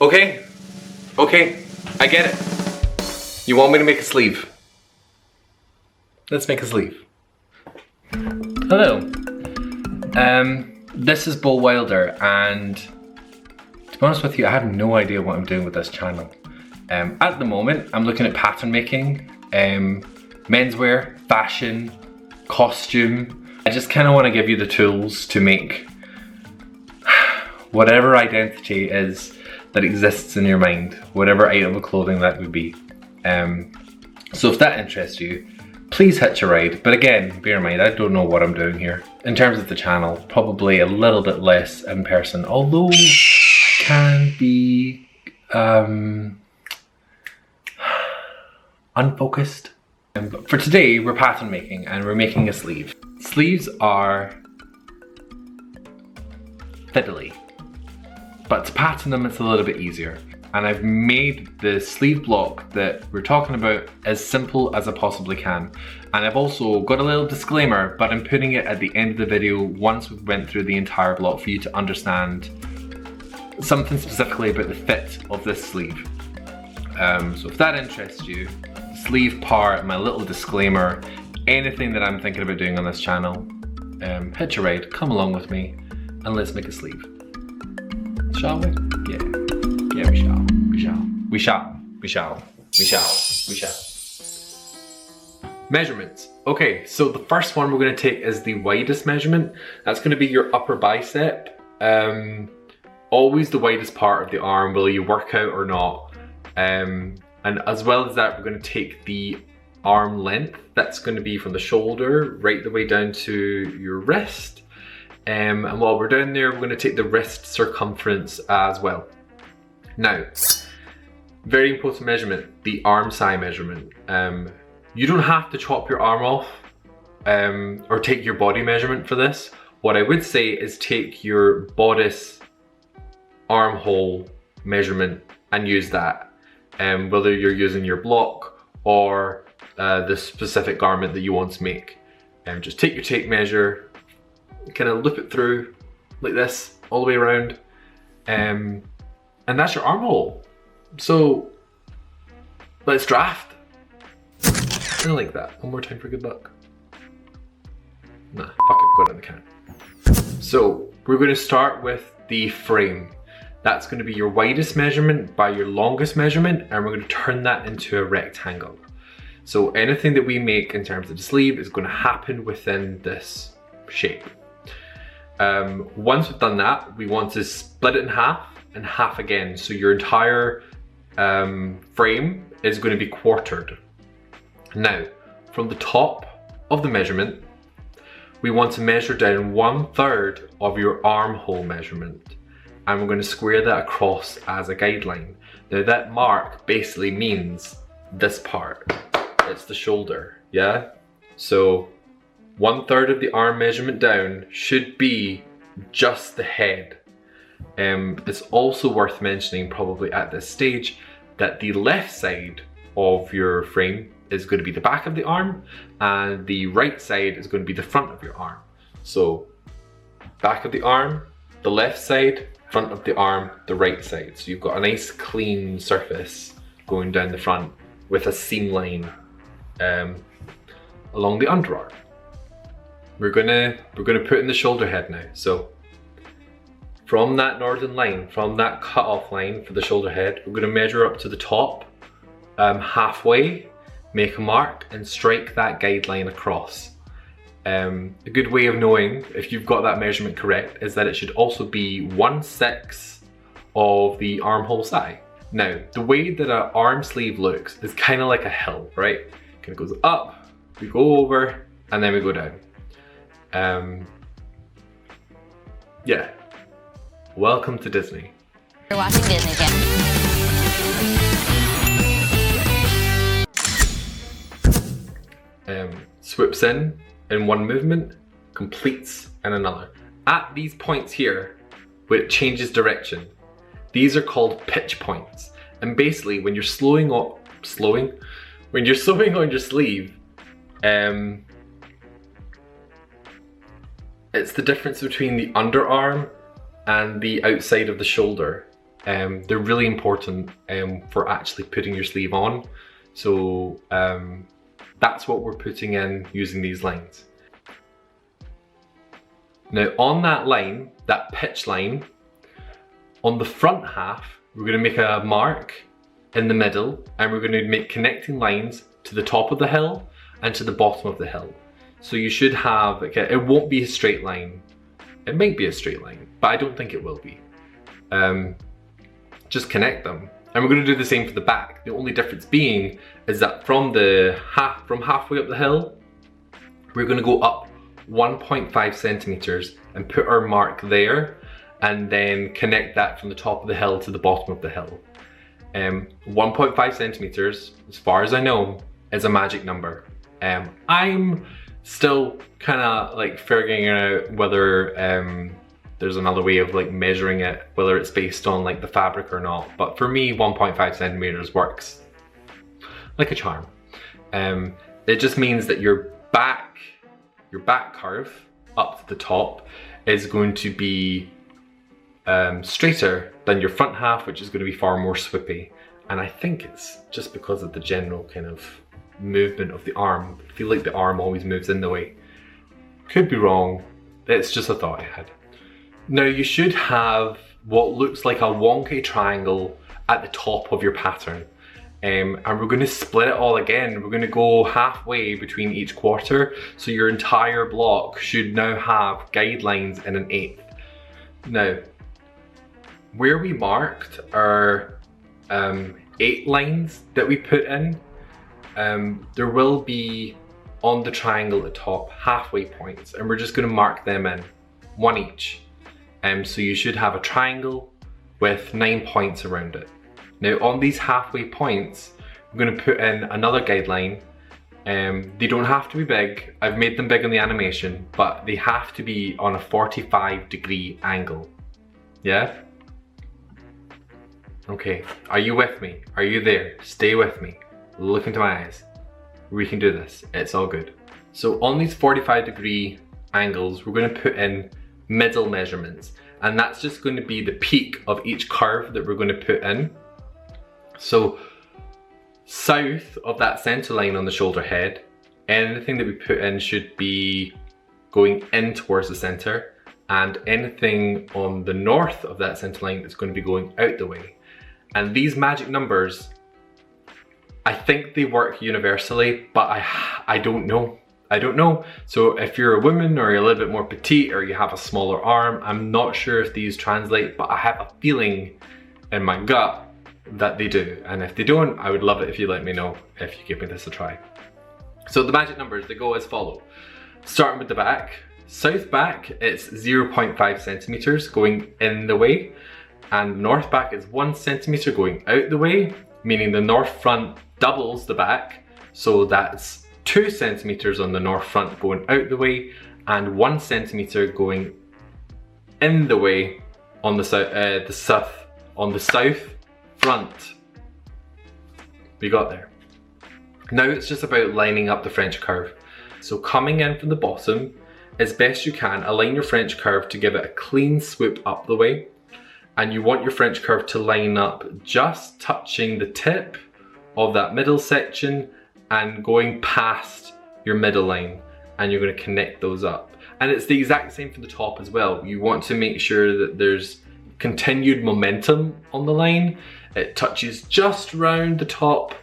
Okay, I get it. You want me to make a sleeve? Let's make a sleeve. Hello. This is Beau Wilder, and to be honest with you, I have no idea what I'm doing with this channel. At the moment, I'm looking at pattern making, menswear, fashion, costume. I just kind of want to give you the tools to make whatever identity is that exists in your mind, whatever item of clothing that would be. So if that interests you, please hitch a ride. But again, bear in mind, I don't know what I'm doing here. In terms of the channel, probably a little bit less in person, although I can be unfocused. But for today, we're pattern making and we're making a sleeve. Sleeves are fiddly, but to pattern them, it's a little bit easier. And I've made the sleeve block that we're talking about as simple as I possibly can. And I've also got a little disclaimer, but I'm putting it at the end of the video once we've went through the entire block for you to understand something specifically about the fit of this sleeve. So if that interests you, the sleeve part, my little disclaimer, anything that I'm thinking about doing on this channel, hitch a ride, come along with me, and let's make a sleeve. Shall we? Yeah, we shall. Measurements. Okay, so the first one we're going to take is the widest measurement. That's going to be your upper bicep. Always the widest part of the arm, whether you work out or not. And as well as that, we're going to take the arm length. That's going to be from the shoulder right the way down to your wrist. And while we're down there, we're going to take the wrist circumference as well. Now, very important measurement, the arm side measurement. You don't have to chop your arm off or take your body measurement for this. What I would say is take your bodice armhole measurement and use that. Whether you're using your block or the specific garment that you want to make. Just take your tape measure, kind of loop it through like this, all the way around. And that's your armhole. So let's draft. I like that. One more time for good luck. Nah, fuck it, got it on the count. So we're going to start with the frame. That's going to be your widest measurement by your longest measurement, and we're going to turn that into a rectangle. So anything that we make in terms of the sleeve is going to happen within this shape. Once we've done that, we want to split it in half and half again. So your entire frame is going to be quartered. Now, from the top of the measurement, we want to measure down 1/3 of your armhole measurement. And we're going to square that across as a guideline. Now that mark basically means this part. It's the shoulder, yeah? So 1/3 of the arm measurement down should be just the head. It's also worth mentioning probably at this stage that the left side of your frame is going to be the back of the arm and the right side is going to be the front of your arm. So back of the arm, the left side, front of the arm, the right side. So you've got a nice clean surface going down the front with a seam line along the underarm. We're gonna put in the shoulder head now. So from that northern line, from that cut off line for the shoulder head, we're gonna measure up to the top, halfway, make a mark and strike that guideline across. A good way of knowing if you've got that measurement correct is that it should also be 1/6 of the armhole side. Now, the way that an arm sleeve looks is kind of like a hill, right? Kind of goes up, we go over, and then we go down. Yeah. Welcome to Disney. You're watching Disney Channel. Swoops in one movement, completes in another. At these points here, where it changes direction, these are called pitch points. And basically, when you're sewing on your sleeve, it's the difference between the underarm and the outside of the shoulder. They're really important for actually putting your sleeve on. So that's what we're putting in using these lines. Now on that line, that pitch line, on the front half, we're going to make a mark in the middle, and we're going to make connecting lines to the top of the hill and to the bottom of the hill. So you should have, okay, it won't be a straight line. It might be a straight line, but I don't think it will be. Just connect them. And we're going to do the same for the back. The only difference being is that from halfway up the hill, we're going to go up 1.5 centimeters and put our mark there, and then connect that from the top of the hill to the bottom of the hill. 1.5 centimeters, as far as I know, is a magic number. I'm still kind of like figuring out whether there's another way of like measuring it, whether it's based on like the fabric or not. But for me, 1.5 centimeters works like a charm. It just means that your back curve up to the top is going to be straighter than your front half, which is going to be far more swoopy. And I think it's just because of the general kind of movement of the arm. I feel like the arm always moves in the way. Could be wrong. It's just a thought I had. Now you should have what looks like a wonky triangle at the top of your pattern. And we're going to split it all again. We're going to go halfway between each quarter. So your entire block should now have guidelines in 1/8. Now, where we marked our 8 lines that we put in, there will be on the triangle at the top halfway points, and we're just going to mark them in, 1 each. So you should have a triangle with 9 points around it. Now on these halfway points, we're going to put in another guideline. They don't have to be big. I've made them big in the animation, but they have to be on a 45-degree angle. Yeah? Okay, are you with me? Are you there? Stay with me. Look into my eyes. We can do this. It's all good. So on these 45-degree angles, we're going to put in middle measurements, and that's just going to be the peak of each curve that we're going to put in. So south of that center line on the shoulder head, anything that we put in should be going in towards the center, and anything on the north of that center line is going to be going out the way. And these magic numbers, I think they work universally, but I don't know. I don't know. So if you're a woman or you're a little bit more petite or you have a smaller arm, I'm not sure if these translate, but I have a feeling in my gut that they do. And if they don't, I would love it if you let me know if you give me this a try. So the magic numbers, they go as follow. Starting with the back. South back, it's 0.5 centimeters going in the way. And north back is 1 centimeter going out the way, meaning the north front doubles the back. So that's 2 centimeters on the north front going out the way, and 1 centimeter going in the way on the south front. We got there. Now it's just about lining up the French curve. So coming in from the bottom, as best you can, align your French curve to give it a clean swoop up the way. And you want your French curve to line up just touching the tip of that middle section and going past your middle line, and you're going to connect those up. And it's the exact same for the top as well. You want to make sure that there's continued momentum on the line. It touches just round the top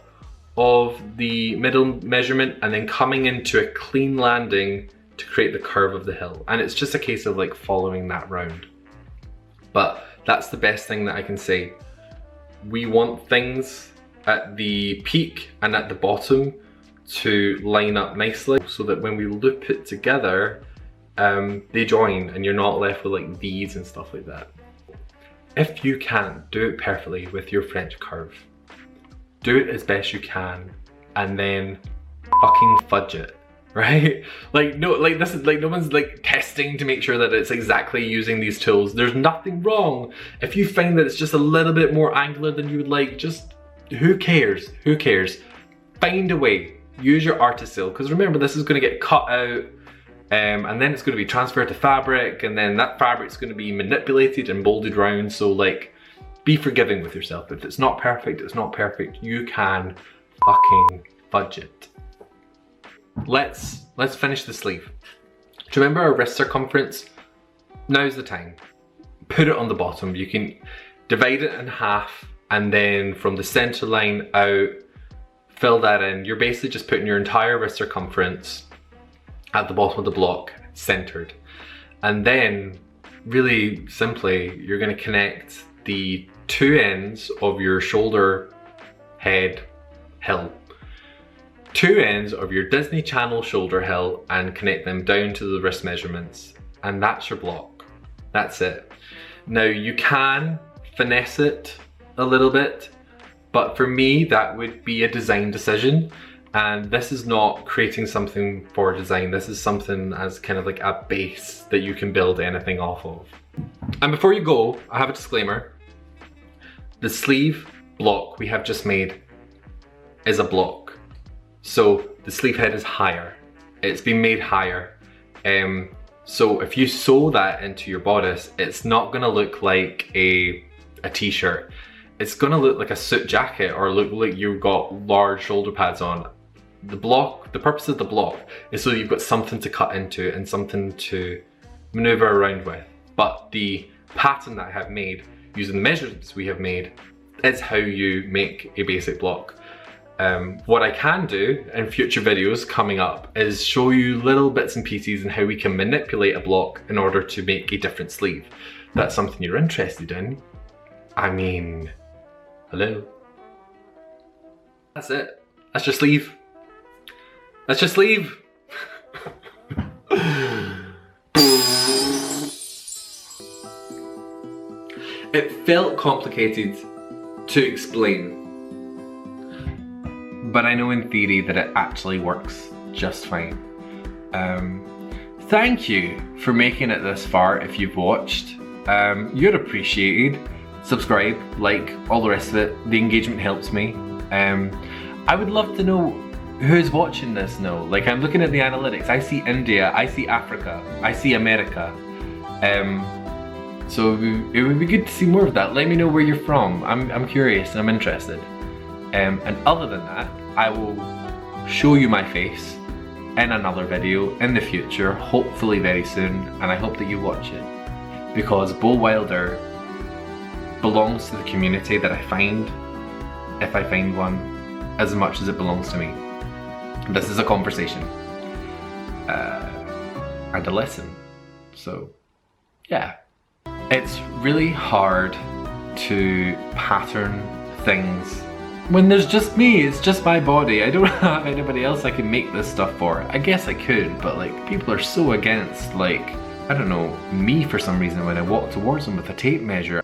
of the middle measurement and then coming into a clean landing to create the curve of the hill. And it's just a case of like following that round. But that's the best thing that I can say. We want things at the peak and at the bottom to line up nicely so that when we loop it together, they join and you're not left with like V's and stuff like that. If you can't do it perfectly with your French curve, do it as best you can and then fucking fudge it. Right? Like no one's like testing to make sure that it's exactly using these tools. There's nothing wrong. If you find that it's just a little bit more angular than you would like, just who cares? Who cares? Find a way. Use your artist skill, because remember, this is going to get cut out and then it's going to be transferred to fabric, and then that fabric's going to be manipulated and molded round. So like, be forgiving with yourself. If it's not perfect, it's not perfect. You can fucking fudge it. Let's finish the sleeve. Do you remember our wrist circumference? Now's the time. Put it on the bottom. You can divide it in half, and then from the center line out, fill that in. You're basically just putting your entire wrist circumference at the bottom of the block, centered. And then, really simply, you're gonna connect the two ends of your shoulder head hill. Two ends of your Disney Channel shoulder hill and connect them down to the wrist measurements. And that's your block. That's it. Now you can finesse it a little bit, but for me that would be a design decision, and this is not creating something for design. This is something as kind of like a base that you can build anything off of. And before you go, I have a disclaimer. The sleeve block we have just made is a block, so the sleeve head is higher. It's been made higher. So if you sew that into your bodice, it's not gonna look like a t-shirt. It's gonna look like a suit jacket, or look like you've got large shoulder pads on. The purpose of the block is so you've got something to cut into and something to maneuver around with. But the pattern that I have made, using the measurements we have made, is how you make a basic block. What I can do in future videos coming up is show you little bits and pieces and how we can manipulate a block in order to make a different sleeve. That's something you're interested in. I mean, hello. That's it. That's your sleeve. That's your sleeve. It felt complicated to explain, but I know in theory that it actually works just fine. Thank you for making it this far if you've watched. You're appreciated. Subscribe, like, all the rest of it. The engagement helps me. I would love to know who's watching this now. Like, I'm looking at the analytics. I see India, I see Africa, I see America. So it would be good to see more of that. Let me know where you're from. I'm curious and I'm interested. And other than that, I will show you my face in another video in the future, hopefully very soon, and I hope that you watch it. Because Beau Wilder belongs to the community that I find, if I find one, as much as it belongs to me. This is a conversation and a lesson. So yeah, it's really hard to pattern things when there's just me. It's just my body. I don't have anybody else I can make this stuff for. I guess I could, but like, people are so against, like, I don't know, me for some reason when I walk towards them with a tape measure.